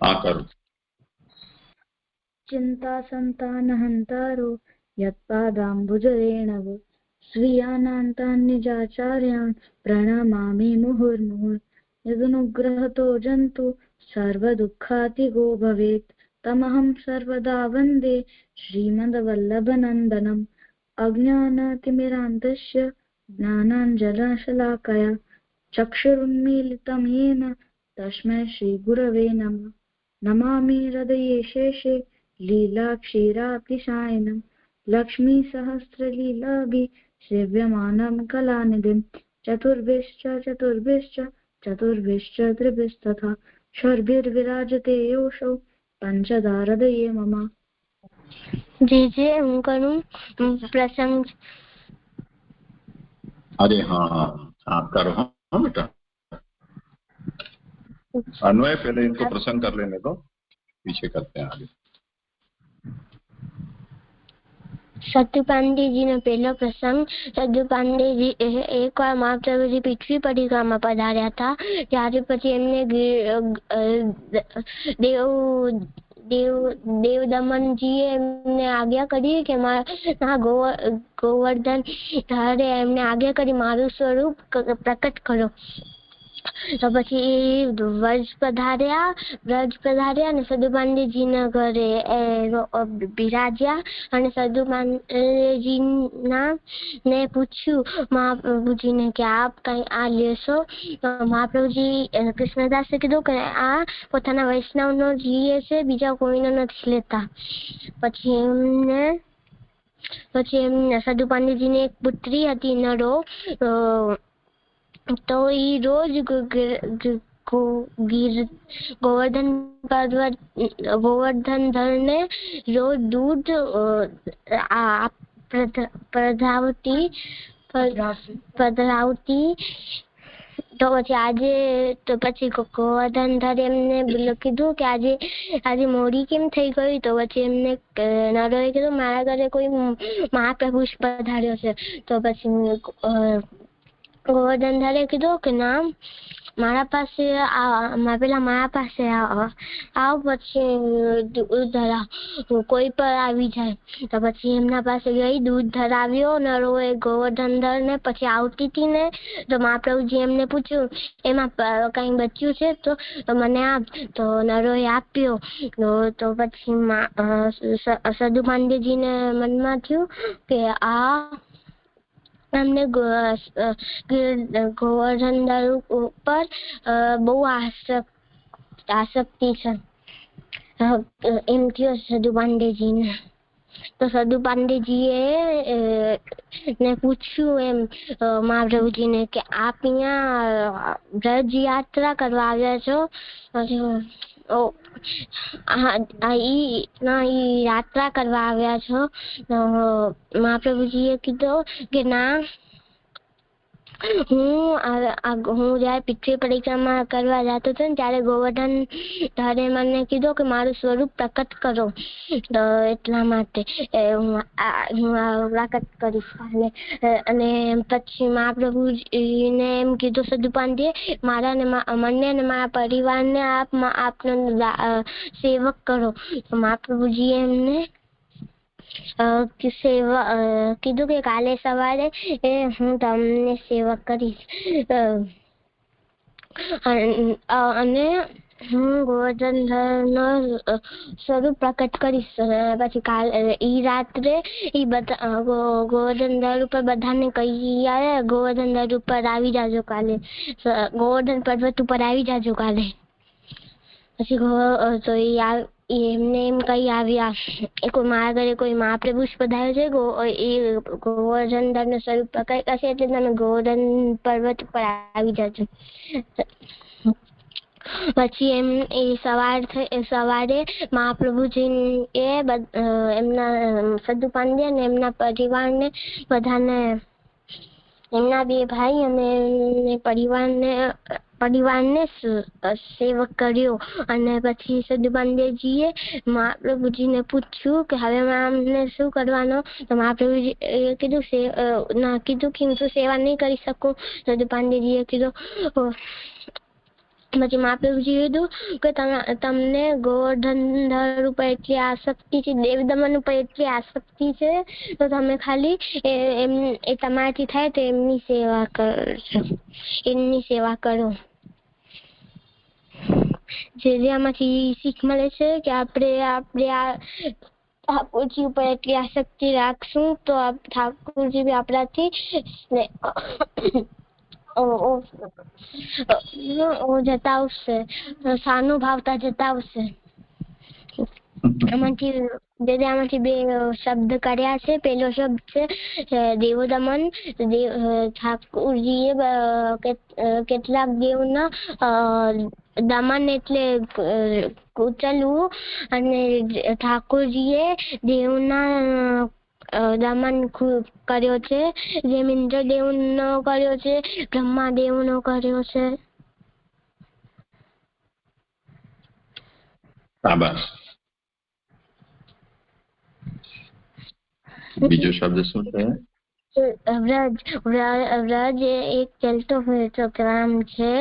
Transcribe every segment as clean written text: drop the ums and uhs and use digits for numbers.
हाँ करो। चिंता संतानहंतारो यत्पादाम्बुजरेणव स्वीयानान्तान् निजाचार्यान् प्रणमामि मुहुर्मुहुः यदनुग्रहतो जन्तु सर्वदुःखातिगो भवेत् तमहं सर्वदा वन्दे श्रीमद्वल्लभनन्दनम् अज्ञानतिमिरान्धस्य ज्ञानाञ्जनशलाकया चक्षुरुन्मीलितं येन तस्मै श्रीगुरवे नमः। नमामि हृदये शेषे लीलाक्षीरातिशायिनं लक्ष्मीसहस्रलीलाभिः सेव्यमानं कलानिधिं चतुर्भिश्च त्रिभिस्तथा षड्भिर्विराजते योऽसौ पंचधा हृदये मम। जे હું કરું પ્રસંગ। अरे हाँ हाँ आप करो। हाँ बेटा अन्वय पहले इनको प्रसंग कर लेने दो, पीछे करते हैं आगे। सद्दू पांडे जी નો પહેલો પ્રસંગ। સદ્દુ પાંડે જી એકવાર મહાપ્રભુજી પૃથ્વી પરિક્રમા પધાર્યા હતા, ત્યારે પછી એમને દેવદમનજીએ એમને આજ્ઞા કરી કે ગોવર્ધન ધારે એમને આજ્ઞા કરી મારું સ્વરૂપ પ્રકટ કરો। તો પછી વ્રજ પધાર્યા અને સદ્દુ પાંડેજી ના ઘરે બિરાજ્યા અને સદ્દુ પાંડેજી ને પૂછ્યું મહાપ્રભુજીને કે આપ કઈ આ લેશો? મહાપ્રભુજી કૃષ્ણદાસે કીધું કે આ પોતાના વૈષ્ણવનો જીએ છે, બીજા કોઈનો નથી લેતા। પછી એમને સદ્દુ પાંડેજીની એક પુત્રી હતી નરો, તો એ રોજ ગોવર્ધન ધર ને રોજ દૂધ પધરાવતી। તો પછી ગોવર્ધન ધર એમને કીધું કે આજે મોડી કેમ થઈ ગઈ? તો પછી એમને નરોએ કીધું મારા ઘરે કોઈ મહાપ્રભુ પધાર્યો છે। તો પછી ગોવર્ધન ધરે કીધું કે ના મારા પાસે આવ પછી દૂધ ધરાવ, કોઈ પણ આવી જાય। તો પછી એમના પાસે ગઈ, દૂધ ધરાવ્યો નરોએ ગોવર્ધન ધર ને। પછી આવતી હતી ને તો મહાપ્રભુજી એમને પૂછ્યું એમાં કઈ બચ્યું છે તો મને આપ। તો નરોએ આપ્યો। તો પછી સદ્દુ પાંડેજી ને મનમાં થયું કે આ એમને ગોવર્ધન ધર ઉપર બહુ આસક્તિ છે એમ થયો સદ્દુ પાંડેજીને। તો સદ્દુ પાંડેજીએ ને પૂછ્યું એમ મહાપ્રભુજીને કે આપ અહીંયા વ્રજ યાત્રા કરવા આવ્યા છો? યાત્રા કરવા આવ્યા છો? મહાપ્રભુજીએ કીધું કે ના હું જયારે પૃથ્વી પરિક્રમા કરવા જતો હતો ને ત્યારે ગોવર્ધન ધરે મને કીધું કે મારું સ્વરૂપ પ્રકટ કરો, તો એટલા માટે હું પ્રકટ કરીશ। અને પછી મહાપ્રભુજીને એમ કીધું સદ્દુ પાંડે મને અને મારા પરિવારને આપનો સેવક કરો। મહાપ્રભુજીએ એમને કીધું કે કાલે સવારે હું તમને સેવા કરીશ અને હું ગોવર્ધન નો સ્વરૂપ પ્રકટ કરીશ। પછી ઈ રાત્રે ગોવર્ધન ધર ઉપર બધાને કહી આવ્યા ગોવર્ધન ધર ઉપર આવી જાજો કાલે, ગોવર્ધન પર્વત ઉપર આવી જાજો કાલે। પછી તો એમને એમ કઈ આવ્યા કોઈ મારા ઘરે કોઈ મહાપ્રભુ પધાર્યો છે, એ ગોવર્ધન ધર નું સ્વરૂપ પ્રકટ કરશે એટલે તમે ગોવર્ધન પર્વત ઉપર આવી જાજો। પછી સવારે મહાપ્રભુજી એમના સદ્દુ પાંડે અને એમના પરિવારને બધાને એમના બે ભાઈ અને પરિવારને સેવક કર્યો। અને પછી સદ્દુ પાંડેજીએ મહાપ્રભુજીને પૂછ્યું કે હવે અમને શું કરવાનો? તો મહાપ્રભુજી કીધું કે હું તો સેવા નહીં કરી શકું। સદ્દુ પાંડેજીએ કીધું પછી મહાપ્રભુજી કીધું કે તમને ગોવર્ધનધર ઉપર એટલી આસક્તિ છે, દેવદમન ઉપર એટલી આસક્તિ છે, તો તમે ખાલી એ તમારાથી થાય તો એમની સેવા કરો. જે આમાંથી શીખ મળે છે કે આપણે આ ઠાકોરજી ઉપર એટલી આસક્તિ રાખશું તો ઠાકોરજી બી આપણાથી જતાવશે, સાનુભાવતા જતાવશે. આમાંથી બે શબ્દ કર્યા છે. પેલો શબ્દ છે દેવદમન. ઠાકોરજીએ કેટલાક દેવના દમન એટલે કૂચલવું, અને ઠાકોરજીએ દેવના દમન કર્યો છે, જેમ ઇન્દ્રદેવ નો કર્યો છે, બ્રહ્માદેવ નો કર્યો છે. બીજો શબ્દ શું છે? વ્રજ એક ચલતો ફરતો ક્રમ છે.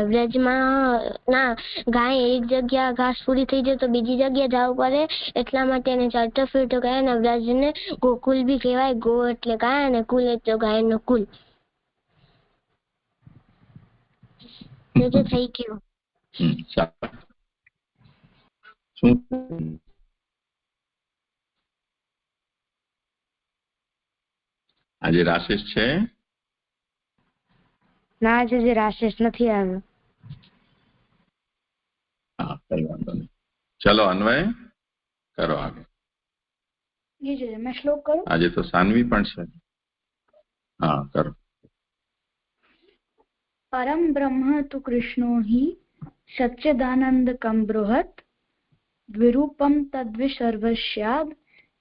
વ્રજમાં ગાય એક જગ્યા ઘાસ પૂરી થઈ જાય તો બીજી જગ્યા જવું પડે, એટલા માટે એને ચાલતો ફરતો કહે. અને વ્રજને ગોકુલ બી કહેવાય. ગો એટલે ગાય અને કુલ એટલે ગાય નો કુલ. થઈ ગયું. આજે રાશિષ છે? ના, આજે રાશિષ નથી આવ્યો. હા, કઈ વાંધો નહીં. ચલો અન્વય કરો આગે. જી मैं श्लोक करूं? આજે તો સાનવી પણ છે. હા, કરો. परम ब्रह्म तु कृष्णो हि सच्चिदानंदकं बृहत् द्विरूपं तद्विसर्वस्याद्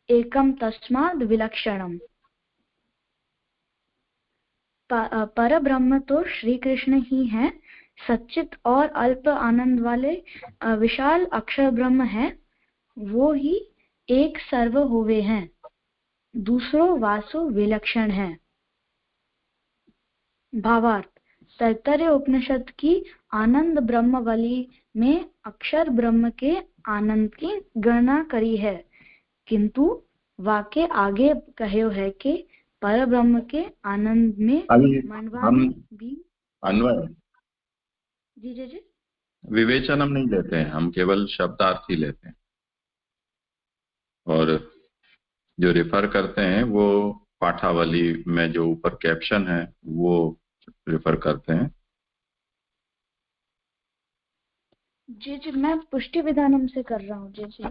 एकं तस्माद् विलक्षणम्. पर ब्रह्म तो श्री कृष्ण ही है, सच्चित और अल्प आनंद वाले विशाल अक्षर ब्रह्म है, वो ही एक सर्व हुए हैं, दूसरो वासु विलक्षण है. भावार्थ: तैत्तरीय उपनिषद की आनंद ब्रह्म वाली में अक्षर ब्रह्म के आनंद की गणना करी है, किंतु वाक्य आगे कहो है कि पर ब्रह्म के आनंद में मनवाणी भी. अन्वय जी जी जी विवेचन हम नहीं लेते हैं, हम केवल शब्दार्थ ही लेते हैं, और जो रेफर करते हैं वो पाठावली में जो ऊपर कैप्शन है वो रेफर करते हैं. जी जी मैं पुष्टि विधानम से कर रहा हूँ. जी जी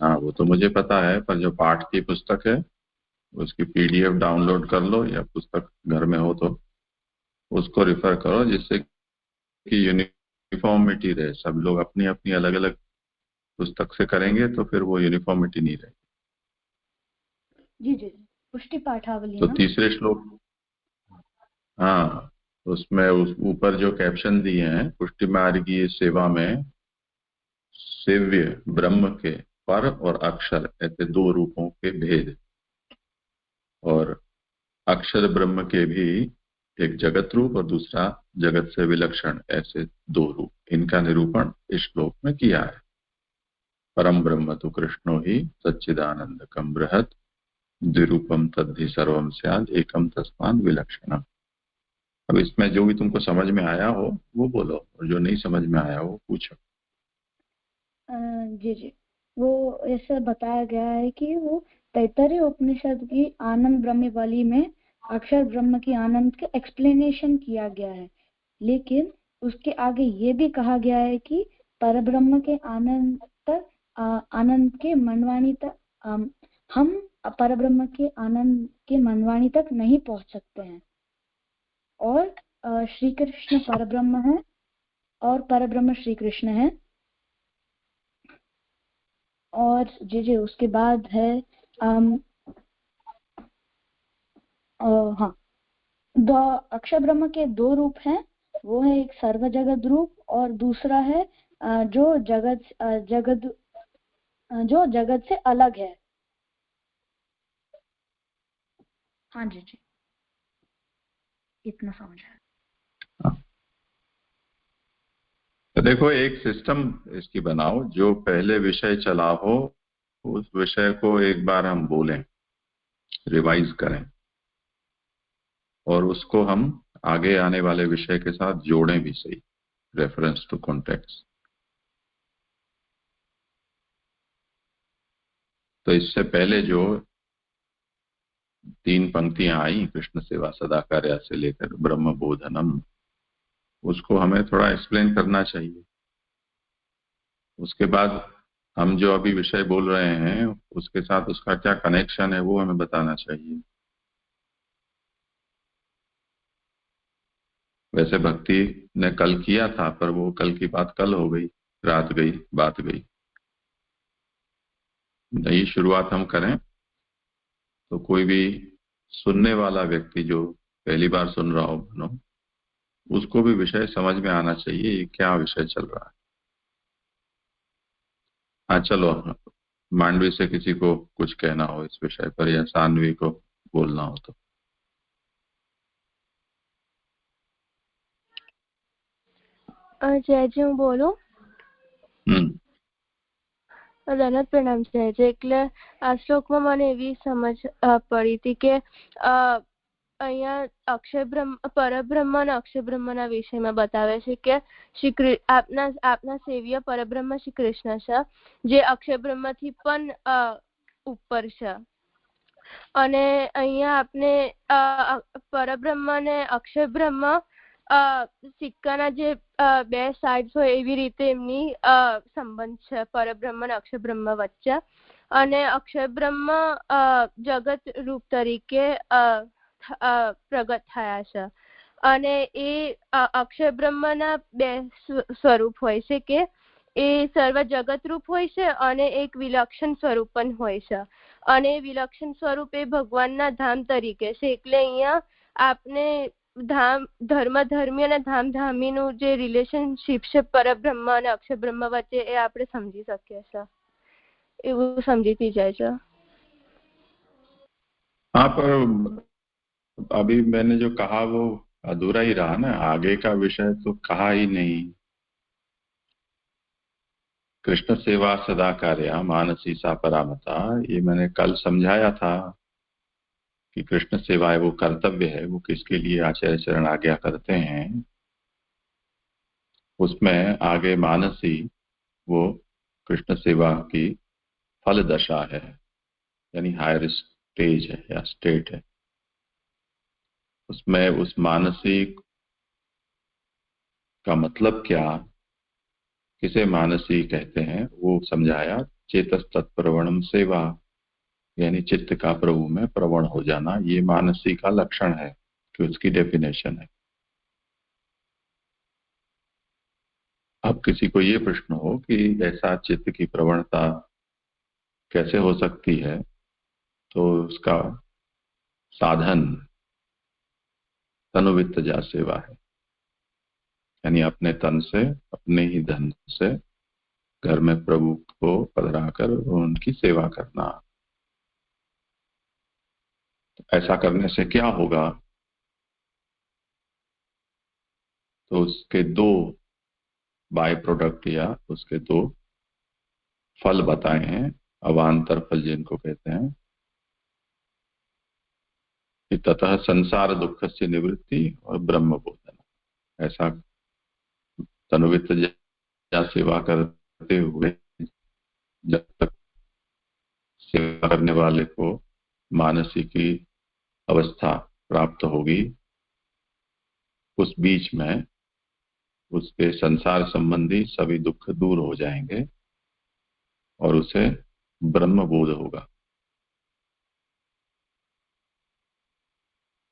हाँ, वो तो मुझे पता है, पर जो पाठ की पुस्तक है उसकी पीडीएफ डाउनलोड कर लो, या पुस्तक घर में हो तो उसको रेफर करो, जिससे कि यूनिफॉर्मिटी रहे. सब लोग अपनी अपनी अलग अलग पुस्तक से करेंगे तो फिर वो यूनिफॉर्मिटी नहीं रहेगी. जी जी पुष्टि पाठावली. तो तीसरे श्लोक, हाँ, उसमें उस ऊपर जो कैप्शन दिए हैं, पुष्टि मार्गीय सेवा में सेव्य ब्रह्म के पर और अक्षर ऐसे दो रूपों के भेद, और अक्षर ब्रह्म के भी एक जगत रूप और दूसरा जगत से विलक्षण, ऐसे दो रूप, इनका निरूपण इस श्लोक में किया है. परम ब्रह्म तो कृष्णो ही सच्चिदानंदकं बृहत् द्विरूपम तद्धि सर्वम स्यात् एकम तस्माद् विलक्षणम्. अब इसमें जो भी तुमको समझ में आया हो वो बोलो, और जो नहीं समझ में आया हो पूछो. जी जी वो ऐसा बताया गया है कि वो तैत्तरीय उपनिषद की आनंद ब्रह्म वाली में अक्षर ब्रह्म की आनंद का एक्सप्लेनेशन किया गया है, लेकिन उसके आगे ये भी कहा गया है कि परब्रह्म के आनंद के मनवाणी तक हम परब्रह्म के आनंद के मनवाणी तक नहीं पहुंच सकते हैं, और श्री कृष्ण परब्रह्म है और परब्रह्म श्री कृष्ण है. और जी जी उसके बाद है हाँ, दो अक्षर ब्रह्म के दो रूप हैं, वो है एक सर्व जगत रूप और दूसरा है जो जगत से अलग है. हाँ जी जी इतना समझा। तो देखो, एक सिस्टम इसकी बनाओ, जो पहले विषय चला हो उस विषय को एक बार हम बोलें, रिवाइज करें, और उसको हम आगे आने वाले विषय के साथ जोड़ें भी सही, रेफरेंस टू कॉन्टेक्स्ट। तो इससे पहले जो 3 पंक्तियां आई, कृष्ण सेवा सदा कार्य से लेकर ब्रह्म बोधनम, उसको हमें थोड़ा एक्सप्लेन करना चाहिए। उसके बाद हम जो अभी विषय बोल रहे हैं उसके साथ उसका क्या कनेक्शन है वो हमें बताना चाहिए। वैसे भक्ति ने कल किया था, पर वो कल की बात कल हो गई, रात गई, बात गई। नई शुरुआत हम करें तो कोई भी सुनने वाला व्यक्ति जो पहली बार सुन रहा हो मानो, उसको भी विषय समझ में आना चाहिए, ये क्या विषय चल रहा है। हाँ चलो, मांडवी से किसी को कुछ कहना हो इस विषय पर, या सान्वी को बोलना हो तो। જયજી હું બોલું? દનત પ્રણામ જયજી। એટલે આ શ્લોકમાં મને એવી સમજ પડી હતી કે અહીંયા અક્ષય બ્રહ્મ પરબ્રહ્મ અને અક્ષય બ્રહ્મના વિષયમાં બતાવે છે કે આપના સેવ્ય પરબ્રહ્મ શ્રી કૃષ્ણ છે, જે અક્ષય બ્રહ્મથી પણ ઉપર છે। અને અહીંયા આપણે પરબ્રહ્મ અને અક્ષય બ્રહ્મ સિક્કાના જે બે સાઇડ્સ હોય એવી રીતે એમની સંબંધ છે પરબ્રહ્મ અને અક્ષય બ્રહ્મ વચ્ચે। અને અક્ષય બ્રહ્મ જગત રૂપ તરીકે પ્રગટ થયા છે। અને એ અક્ષય બ્રહ્મના બે સ્વરૂપ હોય છે કે એ સર્વ જગત રૂપ હોય છે અને એક વિલક્ષણ સ્વરૂપ પણ હોય છે। અને વિલક્ષણ સ્વરૂપ એ ભગવાનના ધામ તરીકે છે। એટલે અહીંયા આપને ધામ ધર્મી અને ધામધામીનું જે રિલેશનશીપ છે પરબ્રહ્મ અને અક્ષય બ્રહ્મ વચ્ચે એ આપણે સમજી શકીએ છીએ। એવું સમજીતી જાય છે। हाँ, पर अभी मैंने जो कहा वो अधूरा ही रहा ना, आगे का विषय तो कहा ही नहीं। कृष्ण सेवा सदा कार्य मानसी सा परामता, ये मैंने कल समझाया था कि कृष्ण सेवा है वो कर्तव्य है, वो किसके लिए आचार्य चरण आज्ञा करते हैं। उसमें आगे मानसी वो कृष्ण सेवा की फल दशा है, यानी हायर स्टेज है या स्टेट है। उसमें उस मानसिक का मतलब क्या, किसे मानसी कहते हैं वो समझाया। चेतस तत्प्रवणम सेवा, यानी चित्त का प्रभु में प्रवण हो जाना, ये मानसी का लक्षण है, कि उसकी डेफिनेशन है। अब किसी को ये प्रश्न हो कि ऐसा चित्त की प्रवणता कैसे हो सकती है, तो उसका साधन तनुवित्तजा सेवा है, यानी अपने तन से, अपने ही धन से घर में प्रभु को पधराकर उनकी सेवा करना। ऐसा करने से क्या होगा, तो उसके 2 बाय प्रोडक्ट या उसके 2 फल बताए हैं, अवान्तर फल जिनको कहते हैं। ततः संसार दुख से निवृत्ति और ब्रह्म बोधन। ऐसा तनुवित्त सेवा करते हुए जब तक सेवा करने वाले को मानसिक की अवस्था प्राप्त होगी, उस बीच में उसके संसार संबंधी सभी दुख दूर हो जाएंगे और उसे ब्रह्म बोध होगा।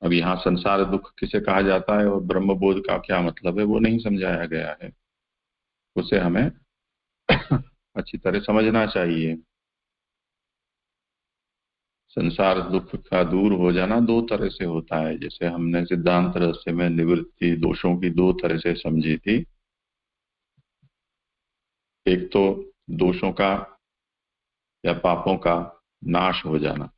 अब यहाँ संसार दुख किसे कहा जाता है और ब्रह्म बोध का क्या मतलब है वो नहीं समझाया गया है, उसे हमें अच्छी तरह समझना चाहिए। संसार दुख का दूर हो जाना 2 तरह से होता है, जैसे हमने सिद्धांत रहस्य में निवृत्ति दोषों की 2 तरह से समझी थी। एक तो दोषों का या पापों का नाश हो जाना,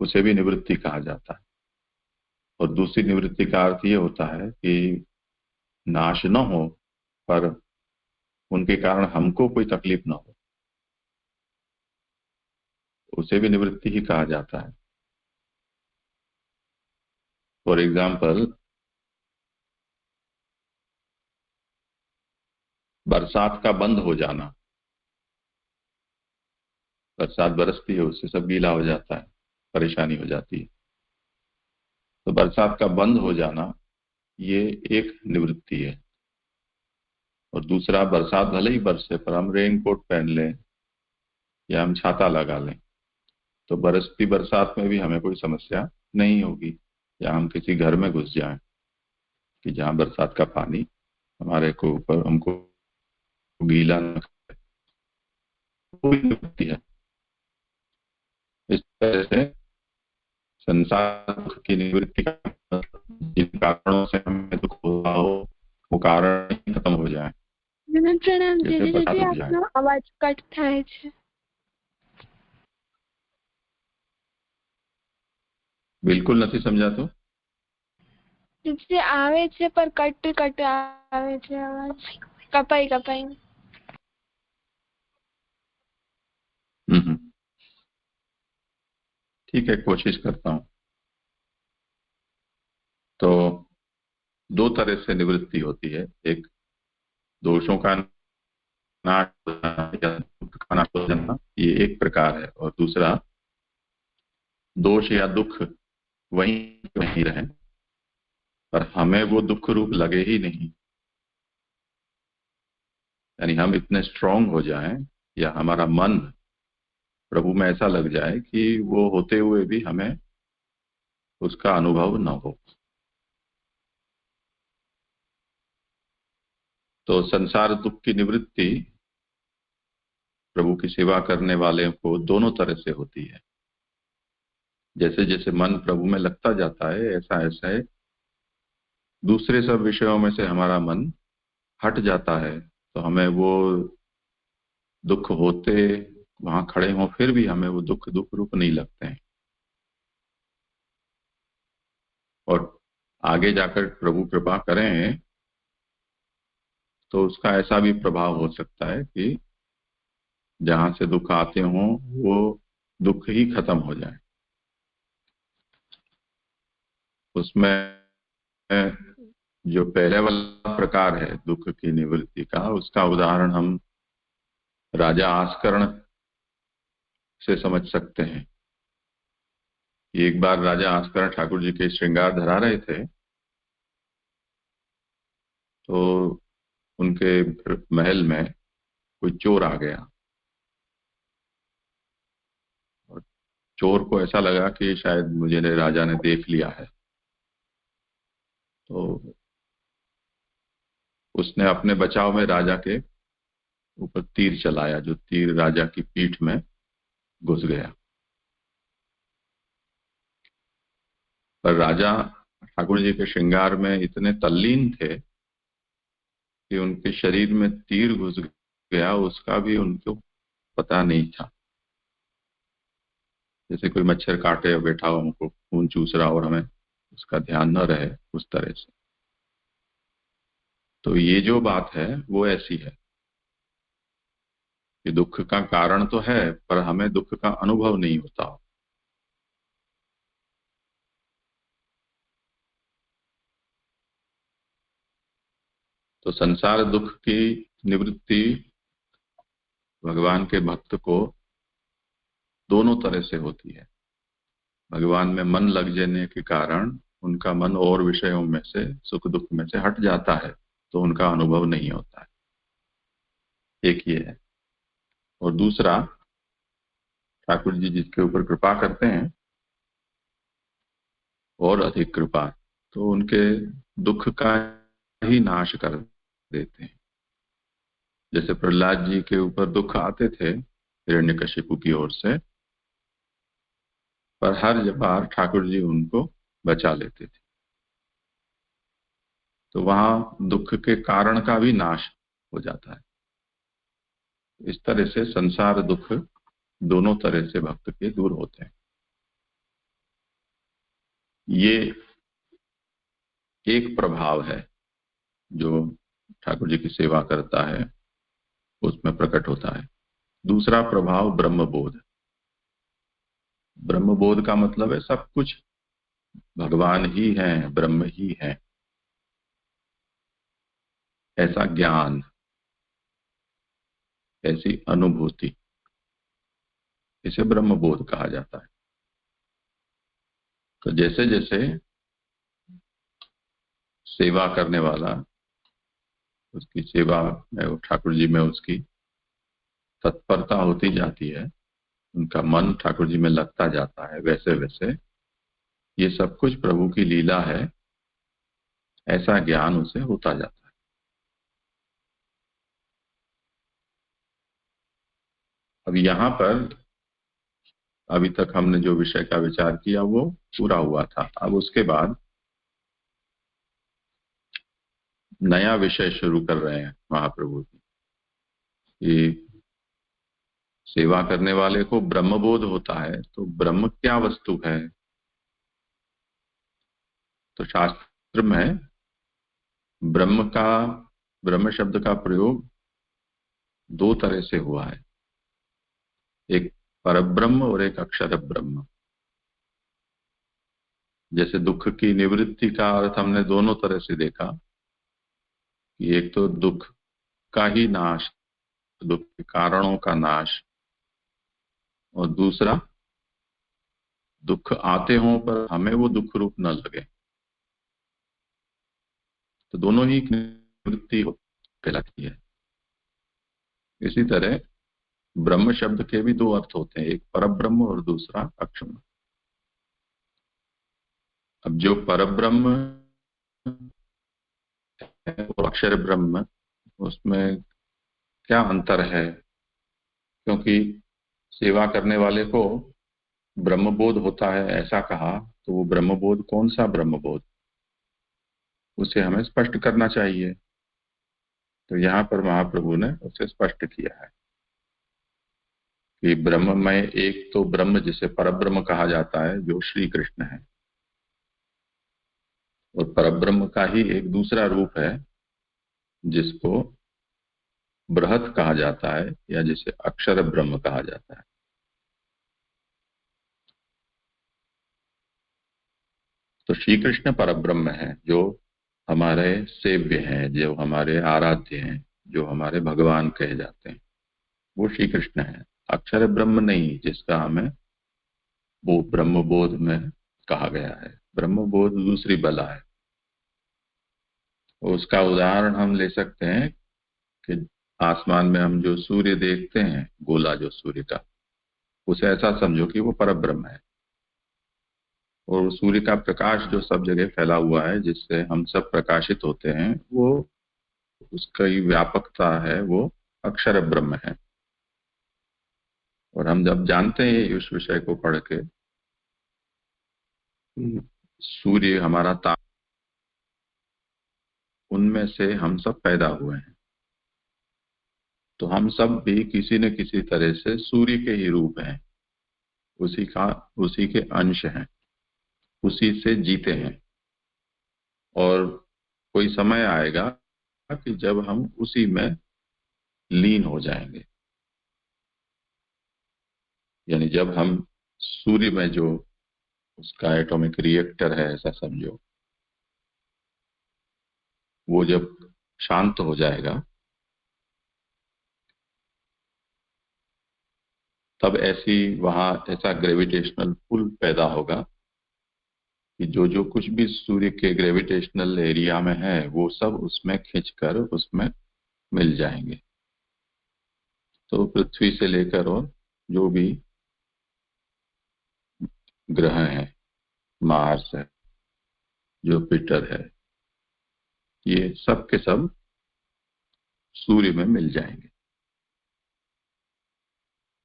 उसे भी निवृत्ति कहा जाता है। और दूसरी निवृत्ति का अर्थ ये होता है कि नाश न हो पर उनके कारण हमको कोई तकलीफ न हो, उसे भी निवृत्ति ही कहा जाता है। फॉर एग्जाम्पल, बरसात का बंद हो जाना, बरसात बरसती है उससे सब गीला हो जाता है, परेशानी हो जाती है। तो बरसात का बंद हो जाना ये एक निवृत्ति है। और दूसरा, बरसात भले ही बरसे पर हम रेन कोट पहन लें या हम छाता लगा लें तो बरसती बरसात में भी हमें कोई समस्या नहीं होगी। या हम किसी घर में घुस जाएं कि जहां बरसात का पानी हमारे को ऊपर हमको गीला न करे, कोई निवृत्ति है। इस तरह से संसार दुख की निवृत्ति का मतलब जिन कारणों से हमें दुख होता हो वो कारण ही खत्म हो जाए। प्रणाम जैसे दीदी, बरसात दीदी रुक जाए। आपનો અવાજ કટ થાય છે। बिल्कुल नहीं समझा तो दीदी આવે છે પર કટ કટ આવે છે અવાજ, કપાઈ કપાઈ। ठीक है, कोशिश करता हूं। तो दो तरह से निवृत्ति होती है, एक दोषों का नाश या दुख का नाश हो जाना, ये एक प्रकार है। और दूसरा, दोष या दुख वहीं रहे पर हमें वो दुख रूप लगे ही नहीं, यानी हम इतने स्ट्रांग हो जाएं या हमारा मन प्रभु में ऐसा लग जाए कि वो होते हुए भी हमें उसका अनुभव न हो। तो संसार दुख की निवृत्ति प्रभु की सेवा करने वाले को दोनों तरह से होती है। जैसे जैसे मन प्रभु में लगता जाता है ऐसा ऐसा है दूसरे सब विषयों में से हमारा मन हट जाता है, तो हमें वो दुख होते वहां खड़े हों फिर भी हमें वो दुख रूप नहीं लगते हैं। और आगे जाकर प्रभु कृपा करें तो उसका ऐसा भी प्रभाव हो सकता है कि जहां से दुख आते हों वो दुख ही खत्म हो जाए। उसमें जो पहले वाला प्रकार है दुख की निवृत्ति का, उसका उदाहरण हम राजा आस्करण से समझ सकते हैं। एक बार राजा आस्करण ठाकुर जी के श्रृंगार धरा रहे थे तो उनके महल में कोई चोर आ गया और चोर को ऐसा लगा कि शायद मुझे राजा ने देख लिया है, तो उसने अपने बचाव में राजा के ऊपर तीर चलाया, जो तीर राजा की पीठ में घुस गया। पर राजा ठाकुर जी के श्रृंगार में इतने तल्लीन थे कि उनके शरीर में तीर घुस गया उसका भी उनको पता नहीं था। जैसे कोई मच्छर काटे और बैठा हो, हमको खून चूस रहा और हमें उसका ध्यान न रहे, उस तरह से। तो ये जो बात है वो ऐसी है कि दुख का कारण तो है पर हमें दुख का अनुभव नहीं होता हो। तो संसार दुख की निवृत्ति भगवान के भक्त को दोनों तरह से होती है। भगवान में मन लग जाने के कारण उनका मन और विषयों में से सुख दुख में से हट जाता है तो उनका अनुभव नहीं होता है, एक ये है। और दूसरा, ठाकुर जी जिसके ऊपर कृपा करते हैं और अधिक कृपा, तो उनके दुख का ही नाश कर देते हैं। जैसे प्रहलाद जी के ऊपर दुख आते थे हिरण्यकशिपु की ओर से, पर हर बार ठाकुर जी उनको बचा लेते थे। तो वहां दुख के कारण का भी नाश हो जाता है। इस तरह से संसार दुख दोनों तरह से भक्त के दूर होते हैं। ये एक प्रभाव है जो ठाकुर जी की सेवा करता है, उसमें प्रकट होता है। दूसरा प्रभाव ब्रह्मबोध। ब्रह्मबोध का मतलब है सब कुछ भगवान ही है, ब्रह्म ही है, ऐसा ज्ञान, ऐसी अनुभूति, इसे ब्रह्मबोध कहा जाता है। तो जैसे जैसे सेवा करने वाला, उसकी सेवा में ठाकुर जी में उसकी तत्परता होती जाती है, उनका मन ठाकुर जी में लगता जाता है, वैसे वैसे ये सब कुछ प्रभु की लीला है, ऐसा ज्ञान उसे होता जाता है। अब यहाँ पर अभी तक हमने जो विषय का विचार किया वो पूरा हुआ था। अब उसके बाद नया विषय शुरू कर रहे हैं महाप्रभु जी कि सेवा करने वाले को ब्रह्मबोध होता है, तो ब्रह्म क्या वस्तु है। तो शास्त्र में ब्रह्म शब्द का प्रयोग दो तरह से हुआ है, एक परब्रह्म और एक अक्षर ब्रह्म। जैसे दुख की निवृत्ति का अर्थ हमने दोनों तरह से देखा कि एक तो दुख का ही नाश, दुख के कारणों का नाश, और दूसरा दुख आते हों पर हमें वो दुख रूप न लगे, तो दोनों ही निवृत्ति कहलाती है। इसी तरह ब्रह्म शब्द के भी दो अर्थ होते हैं, एक परब्रह्म और दूसरा अक्षर। अब जो परब्रह्म और अक्षर ब्रह्म, उसमें क्या अंतर है, क्योंकि सेवा करने वाले को ब्रह्मबोध होता है ऐसा कहा, तो वो ब्रह्मबोध कौन सा ब्रह्मबोध, उसे हमें स्पष्ट करना चाहिए। तो यहाँ पर महाप्रभु ने उसे स्पष्ट किया है कि ब्रह्म में एक तो ब्रह्म जिसे परब्रह्म कहा जाता है जो श्री कृष्ण है, और परब्रह्म का ही एक दूसरा रूप है जिसको बृहत कहा जाता है या जिसे अक्षर ब्रह्म कहा जाता है। तो श्री कृष्ण परब्रह्म है, जो हमारे सेव्य हैं, जो हमारे आराध्य हैं, जो हमारे भगवान कहे जाते हैं, वो श्री कृष्ण है। अक्षर ब्रह्म नहीं, जिसका हमें वो ब्रह्मबोध में कहा गया है। ब्रह्मबोध दूसरी बला है। उसका उदाहरण हम ले सकते हैं कि आसमान में हम जो सूर्य देखते हैं, गोला जो सूर्य का, उसे ऐसा समझो कि वो परब्रह्म है, और सूर्य का प्रकाश जो सब जगह फैला हुआ है, जिससे हम सब प्रकाशित होते हैं, वो उसकी व्यापकता है, वो अक्षर ब्रह्म है। और हम जब जानते हैं उस विषय को पढ़ के, सूर्य हमारा ताप, उनमें से हम सब पैदा हुए हैं, तो हम सब भी किसी न किसी तरह से सूर्य के ही रूप हैं, उसी के अंश हैं, उसी से जीते हैं। और कोई समय आएगा कि जब हम उसी में लीन हो जाएंगे, यानी जब हम सूर्य में जो उसका एटॉमिक रिएक्टर है ऐसा समझो, वो जब शांत हो जाएगा, तब वहां ऐसा ग्रेविटेशनल पुल पैदा होगा कि जो जो कुछ भी सूर्य के ग्रेविटेशनल एरिया में है, वो सब उसमें खींचकर उसमें मिल जाएंगे। तो पृथ्वी से लेकर और जो भी ग्रह हैं, मार्स है, जुपिटर है, ये सब के सब सूर्य में मिल जाएंगे।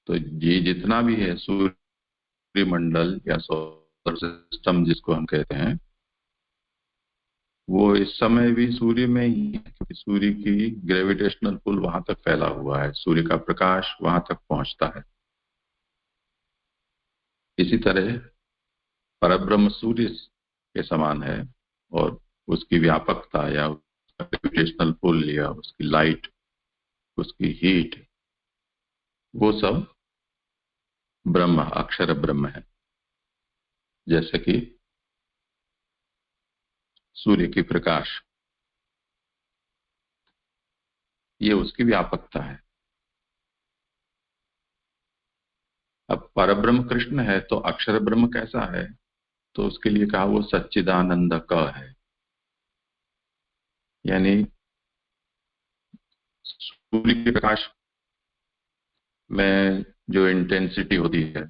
तो ये जितना भी है सूर्यमंडल या सोलर सिस्टम जिसको हम कहते हैं, वो इस समय भी सूर्य में ही है, क्योंकि सूर्य की ग्रेविटेशनल पुल वहां तक फैला हुआ है, सूर्य का प्रकाश वहां तक पहुंचता है। इसी तरह परब्रह्म सूर्य के समान है, और उसकी व्यापकता या उसका ग्रेविटेशनल पुल या उसकी लाइट, उसकी हीट, वो सब ब्रह्म, अक्षर ब्रह्म है। जैसे कि सूर्य की प्रकाश, ये उसकी व्यापकता है। अब परब्रह्म कृष्ण है तो अक्षर ब्रह्म कैसा है, तो उसके लिए कहा वो सच्चिदानंद क है। यानी सूर्य के प्रकाश में जो इंटेंसिटी होती है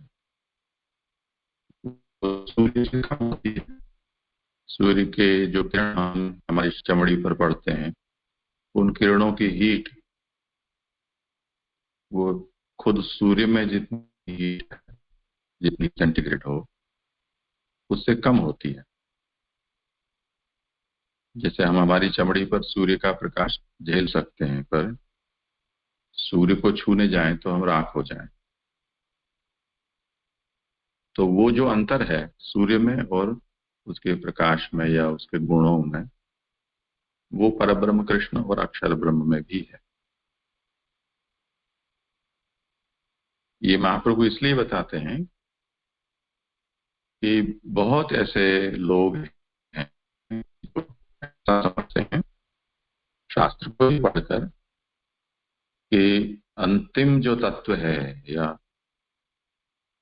वो सूर्य से कम होती है। सूर्य के जो किरण हमारी चमड़ी पर पड़ते हैं, उन किरणों की हीट वो खुद सूर्य में जितनी हीट, जितनी सेंटीग्रेड हो, उससे कम होती है। जैसे हम हमारी चमड़ी पर सूर्य का प्रकाश झेल सकते हैं, पर सूर्य को छूने जाएं तो हम राख हो जाएं। तो वो जो अंतर है सूर्य में और उसके प्रकाश में या उसके गुणों में, वो परब्रह्म कृष्ण और अक्षर ब्रह्म में भी है। ये महाप्रभु इसलिए बताते हैं कि बहुत ऐसे लोग हैं जो ऐसा समझते हैं शास्त्र को ही पढ़कर कि अंतिम जो तत्व है या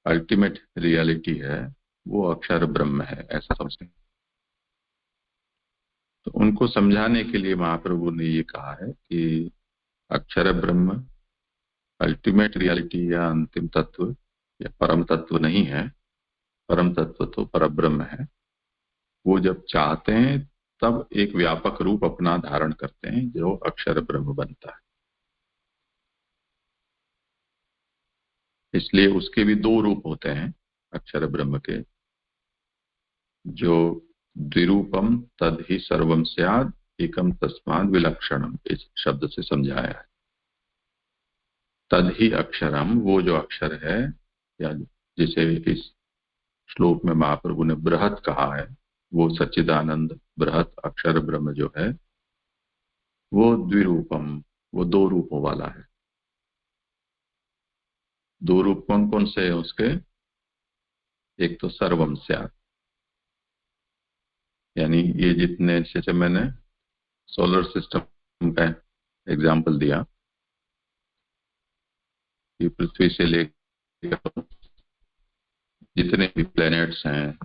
अल्टीमेट रियलिटी है वो अक्षर ब्रह्म है, ऐसा समझते हैं। तो उनको समझाने के लिए महाप्रभु ने ये कहा है कि अक्षर ब्रह्म अल्टीमेट रियलिटी या अंतिम तत्व या परम तत्व नहीं है। परम तत्व तो परब्रह्म है। वो जब चाहते हैं तब एक व्यापक रूप अपना धारण करते हैं जो अक्षर ब्रह्म बनता है। इसलिए उसके भी दो रूप होते हैं अक्षर ब्रह्म के, जो द्विरूपम तद ही सर्वम स्याद एकम तस्माद विलक्षणम, इस शब्द से समझाया है। तद ही अक्षरम, वो जो अक्षर है, या जिसे इस श्लोक में महाप्रभु ने बृहत कहा है, वो सच्चिदानंद बृहत अक्षर ब्रह्म जो है वो द्विरूपम, वो दो रूपों वाला है। दो रूप कौन कौन से हैं उसके? एक तो सर्वम स्यात्, यानी ये जितने, जैसे मैंने सोलर सिस्टम का एग्जांपल दिया कि पृथ्वी से लेकर जितने भी प्लैनेट्स हैं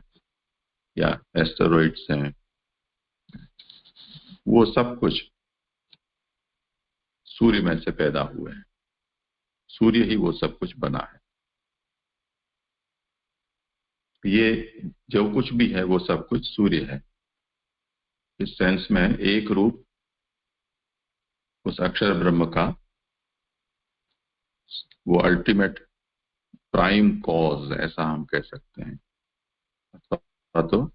या एस्टेरॉइड्स हैं, वो सब कुछ सूर्य में से पैदा हुए हैं। सूर्य ही वो सब कुछ बना है। ये जो कुछ भी है वो सब कुछ सूर्य है। इस सेंस में एक रूप उस अक्षर ब्रह्म का, वो अल्टीमेट प्राइम कॉज, ऐसा हम कह सकते हैं। अथवा तो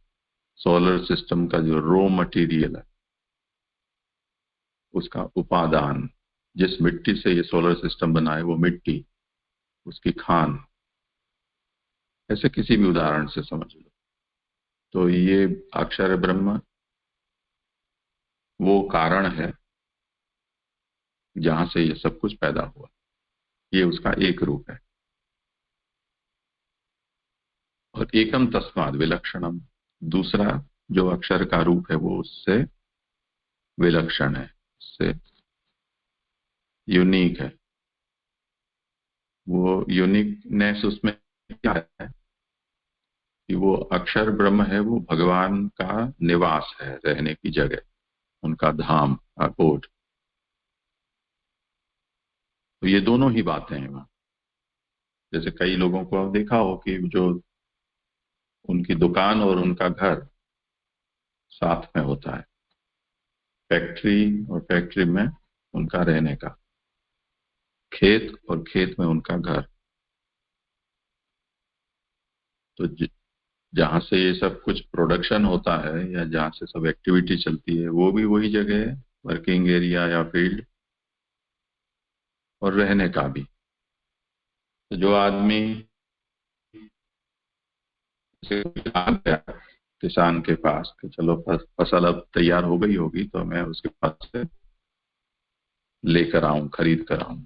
सोलर सिस्टम का जो रॉ मटेरियल है, उसका उपादान, जिस मिट्टी से ये सोलर सिस्टम बना है वो मिट्टी, उसकी खान, ऐसे किसी भी उदाहरण से समझ लो। तो ये अक्षर ब्रह्म वो कारण है जहां से ये सब कुछ पैदा हुआ। ये उसका एक रूप है। और एकम तस्माद विलक्षणम, दूसरा जो अक्षर का रूप है वो उससे विलक्षण है, उससे यूनिक है। वो यूनिकनेस उसमें क्या है कि वो अक्षर ब्रह्म है, वो भगवान का निवास है, रहने की जगह, उनका धाम, अकोट। तो ये दोनों ही बातें हैं वहां। जैसे कई लोगों को आप देखा हो कि जो उनकी दुकान और उनका घर साथ में होता है, फैक्ट्री और फैक्ट्री में उनका रहने का, खेत और खेत में उनका घर। तो जहां से ये सब कुछ प्रोडक्शन होता है या जहां से सब एक्टिविटी चलती है वो भी वही जगह है, वर्किंग एरिया या फील्ड, और रहने का भी। तो जो आदमी से आ गया किसान के पास कि चलो फसल अब तैयार हो गई होगी तो मैं उसके पास से लेकर आऊं, खरीद कर आऊं।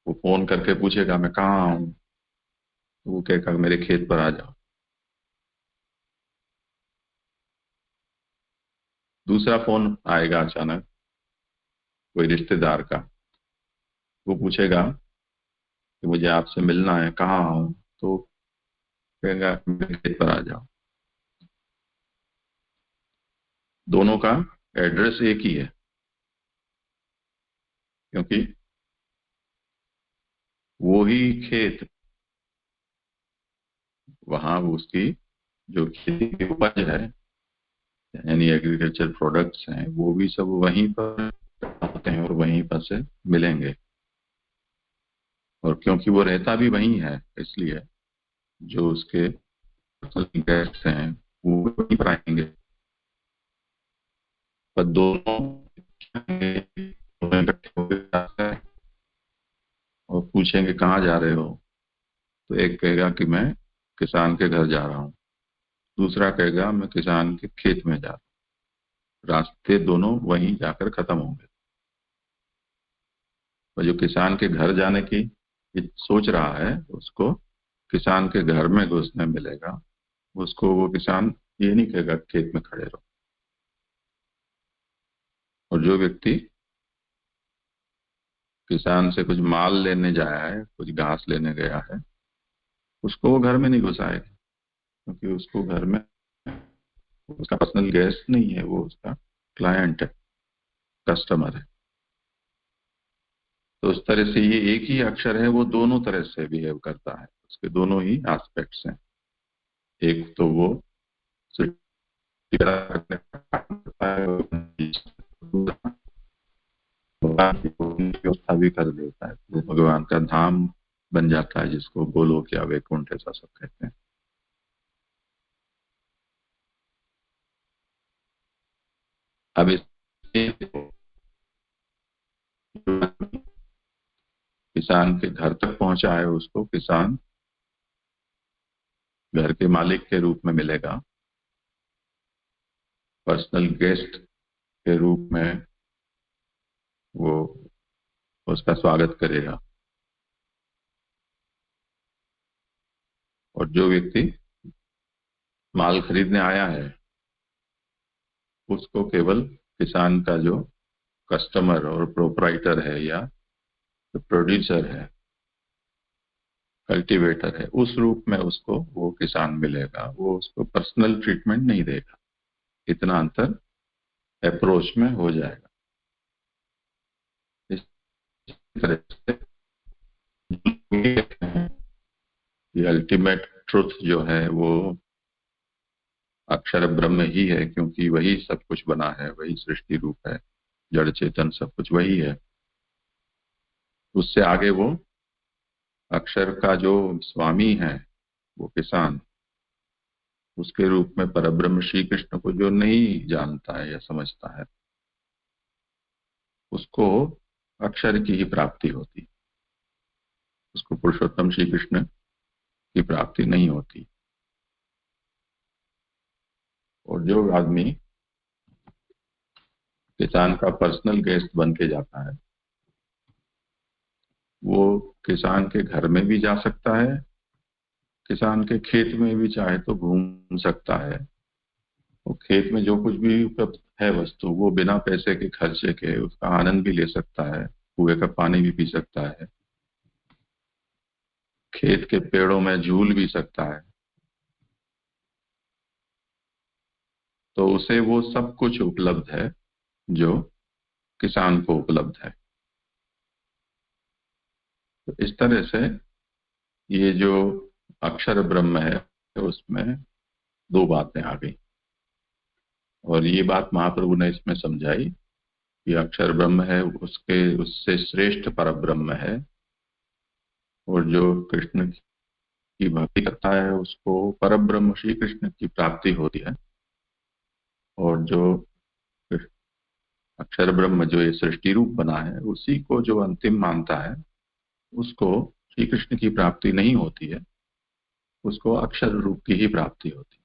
वो फोन करके पूछेगा मैं कहाँ आऊं, तो वो कहेगा मेरे खेत पर आ जाओ। दूसरा फोन आएगा अचानक कोई रिश्तेदार का, वो पूछेगा कि मुझे आपसे मिलना है, कहाँ आऊं, तो कहेगा मेरे खेत पर आ जाओ। दोनों का एड्रेस एक ही है, क्योंकि वो ही खेत, वहां उसकी जो खेती की उपज है यानी एग्रीकल्चर प्रोडक्ट्स हैं वो भी सब वहीं पर आते हैं और वहीं पर से मिलेंगे। और क्योंकि वो रहता भी वहीं है इसलिए जो उसके गेस्ट हैं वो वहीं पर आएंगे। पर दोनों इकट्ठे होकर और पूछेंगे कहाँ जा रहे हो, तो एक कहेगा कि मैं किसान के घर जा रहा हूँ, दूसरा कहेगा मैं किसान के खेत में जा रहा हूँ। रास्ते दोनों वहीं जाकर खत्म होंगे। और जो किसान के घर जाने की सोच रहा है उसको किसान के घर में घुसने मिलेगा। उसको वो किसान ये नहीं कहेगा खेत में खड़े रहो। और जो व्यक्ति किसान से कुछ माल लेने जाया है, कुछ घास लेने गया है, उसको वो घर में नहीं घुसाएगा, क्योंकि उसको घर में उसका पर्सनल गेस्ट नहीं है, वो उसका क्लाइंट है, कस्टमर है। तो उस तरह से ये एक ही अक्षर है, वो दोनों तरह से बिहेव करता है, उसके दोनों ही एस्पेक्ट्स हैं। एक तो वो व्यवस्था भी कर देता है, वो भगवान का धाम बन जाता है, जिसको गोलोक या वैकुंठ ऐसा सब कहते हैं। अब इस किसान के घर तक पहुंचा है, उसको किसान घर के मालिक के रूप में मिलेगा, पर्सनल गेस्ट के रूप में वो उसका स्वागत करेगा। और जो व्यक्ति माल खरीदने आया है उसको केवल किसान का जो कस्टमर और प्रोपराइटर है या प्रोड्यूसर है, कल्टीवेटर है, उस रूप में उसको वो किसान मिलेगा। वो उसको पर्सनल ट्रीटमेंट नहीं देगा। इतना अंतर अप्रोच में हो जाएगा। इस तरह से ये अल्टीमेट ट्रुथ जो है वो अक्षर ब्रह्म ही है, क्योंकि वही सब कुछ बना है, वही सृष्टि रूप है, जड़ चेतन सब कुछ वही है। उससे आगे वो अक्षर का जो स्वामी है वो किसान, उसके रूप में परब्रह्म श्री कृष्ण को जो नहीं जानता है या समझता है उसको अक्षर की ही प्राप्ति होती, उसको पुरुषोत्तम श्री कृष्ण की प्राप्ति नहीं होती। और जो आदमी किसान का पर्सनल गेस्ट बन के जाता है वो किसान के घर में भी जा सकता है, किसान के खेत में भी चाहे तो घूम सकता है। वो खेत में जो कुछ भी उपलब्ध है वस्तु वो बिना पैसे के खर्चे के उसका आनंद भी ले सकता है, कुएं का पानी भी पी सकता है, खेत के पेड़ों में झूल भी सकता है। तो उसे वो सब कुछ उपलब्ध है जो किसान को उपलब्ध है। तो इस तरह से ये जो अक्षर ब्रह्म है उसमें दो बातें आ गई। और ये बात महाप्रभु ने इसमें समझाई कि अक्षर ब्रह्म है उसके उससे श्रेष्ठ पर ब्रह्म है, और जो कृष्ण की भक्ति करता है उसको पर ब्रह्म श्री कृष्ण की प्राप्ति होती है। और जो अक्षर ब्रह्म जो ये सृष्टि रूप बना है उसी को जो अंतिम मानता है उसको श्री कृष्ण की प्राप्ति नहीं होती है, उसको अक्षर रूप की ही प्राप्ति होती है।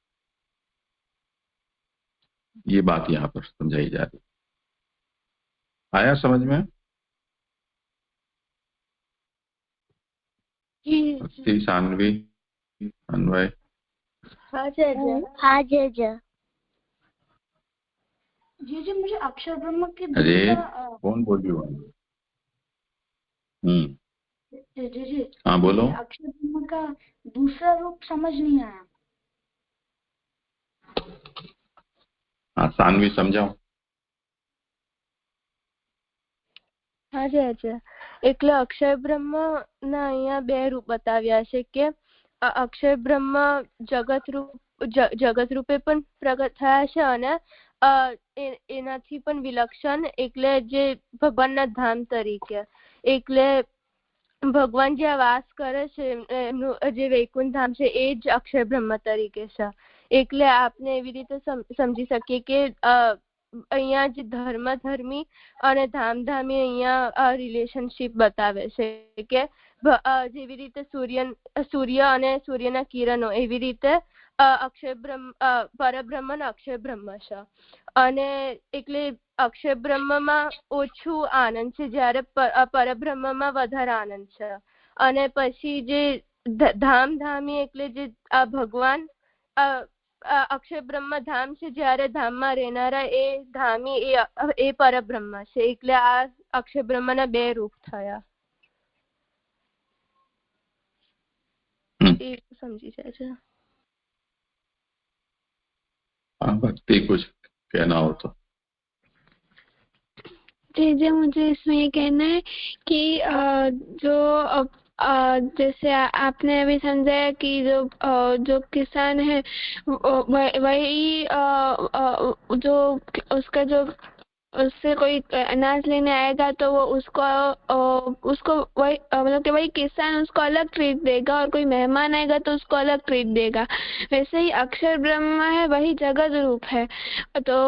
ये बात यहाँ पर समझाई जा रही। आया समझ में? भक्ति, सानवी, अन्वय? हाँ जय हाँ जय जय। जी मुझे अक्षर ब्रह्म के अरे दूसरा कौन बोली हो? जी हाँ बोलो। अक्षर ब्रह्म का दूसरा रूप समझ नहीं आया। हाँ सानवी समझाओ। હા જી અચ્છા એટલે અક્ષર બ્રહ્મ ના અહીંયા બે રૂપ બતાવ્યા છે કે અક્ષર બ્રહ્મ જગત રૂપે પણ પ્રગટ થયા છે અને એનાથી પણ વિલક્ષણ એટલે જે ભગવાનના ધામ તરીકે એટલે ભગવાન જ્યાં વાસ કરે છે એમનું જે વૈકુંઠ ધામ છે એ જ અક્ષર બ્રહ્મ તરીકે છે એટલે આપણે એવી રીતે સમજી શકીએ કે અહીંયા જે ધર્મી અને ધામધામી અહીંયા રિલેશનશીપ બતાવે છે કે જેવી રીતે સૂર્ય અને સૂર્યના કિરણો એવી રીતે અક્ષર બ્રહ્મ પરબ્રહ્મ અને અક્ષર બ્રહ્મ છે અને એટલે અક્ષર બ્રહ્મમાં ઓછું આનંદ છે જ્યારે પરબ્રહ્મમાં વધારે આનંદ છે અને પછી જે ધામધામી એટલે જે ભગવાન અક્ષર બ્રહ્મ ધામ છે જ્યારે ધામમાં રહેનારા એ ધામી એ પરબ્રહ્મ છે એટલે આ અક્ષર બ્રહ્મના બે રૂપ થયા એ સમજી જાય છે। भक्ति कुछ कहना हो तो? जी मुझे इसमें ये कहना है कि जो जैसे आपने अभी समझाया कि जो किसान है वही जो उसका जो उससे कोई अनाज लेने आएगा तो वो उसको वही मतलब कि वही किसान उसको अलग ट्रीट देगा और कोई मेहमान आएगा तो उसको अलग ट्रीट देगा। वैसे ही अक्षर ब्रह्म है वही जगत रूप है। तो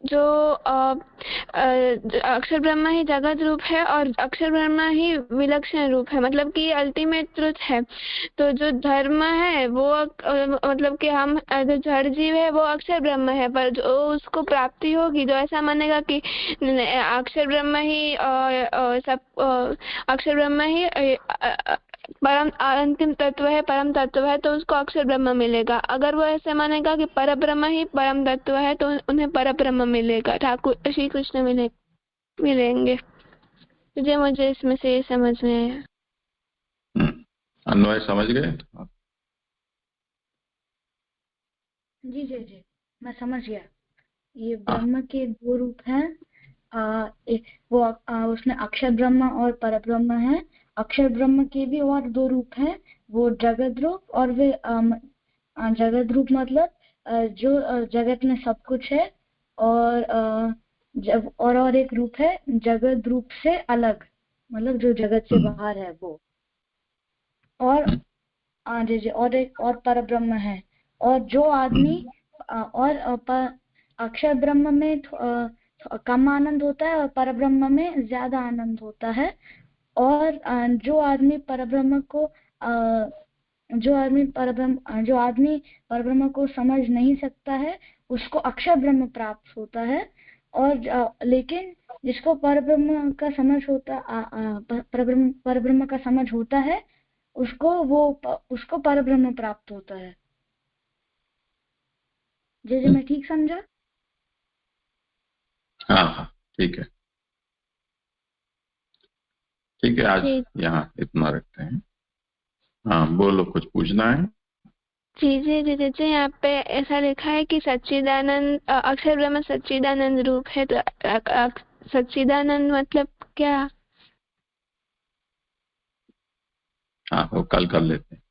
जो अक्षर ब्रह्म ही जगत रूप है और अक्षर ब्रह्म ही विलक्षण रूप है मतलब कि अल्टीमेट ट्रुथ है। तो जो धर्म है वो मतलब कि हम जो जड़ जीव है वो अक्षर ब्रह्म है पर जो उसको प्राप्ति होगी जो ऐसा मानेगा कि अक्षर ब्रह्म ही सब अक्षर ब्रह्म ही परम अंतिम तत्व है परम तत्व है तो उसको अक्षर ब्रह्म मिलेगा। अगर वो ऐसे मानेगा कि पर ब्रह्म ही परम तत्व है तो उन्हें पर ब्रह्म मिलेगा ठाकुर श्री कृष्ण मिलेंगे। तो मुझे इसमें से ये समझ में आया। अन्वय समझ गए? जी मैं समझ गया। ये ब्रह्म के दो रूप हैं वो उसमें अक्षर ब्रह्म और पर ब्रह्म है। अक्षर ब्रह्म के भी और दो रूप हैं वो जगत रूप और वे जगत रूप मतलब जो जगत में सब कुछ है और और एक रूप है जगत रूप से अलग मतलब जो जगत से बाहर है वो और जी और एक और पर ब्रह्म है। और जो आदमी और अक्षर ब्रह्म में कम आनंद होता है और पर ब्रह्म में ज्यादा आनंद होता है। और जो आदमी परब्रह्म को समझ नहीं सकता है उसको अक्षर ब्रह्म प्राप्त होता है। और लेकिन जिसको परब्रह्म का समझ होता परब्रह्म का समझ होता है उसको परब्रह्म प्राप्त होता है। जी मैं ठीक समझा? हाँ ठीक है ठीक है आज यहाँ इतना रखते हैं। हाँ बोलो कुछ पूछना है? जी यहाँ पे ऐसा लिखा है कि सच्चिदानंद अक्षर ब्रह्म सच्चिदानंद रूप है तो सच्चिदानंद मतलब क्या? हाँ वो कल कर लेते हैं।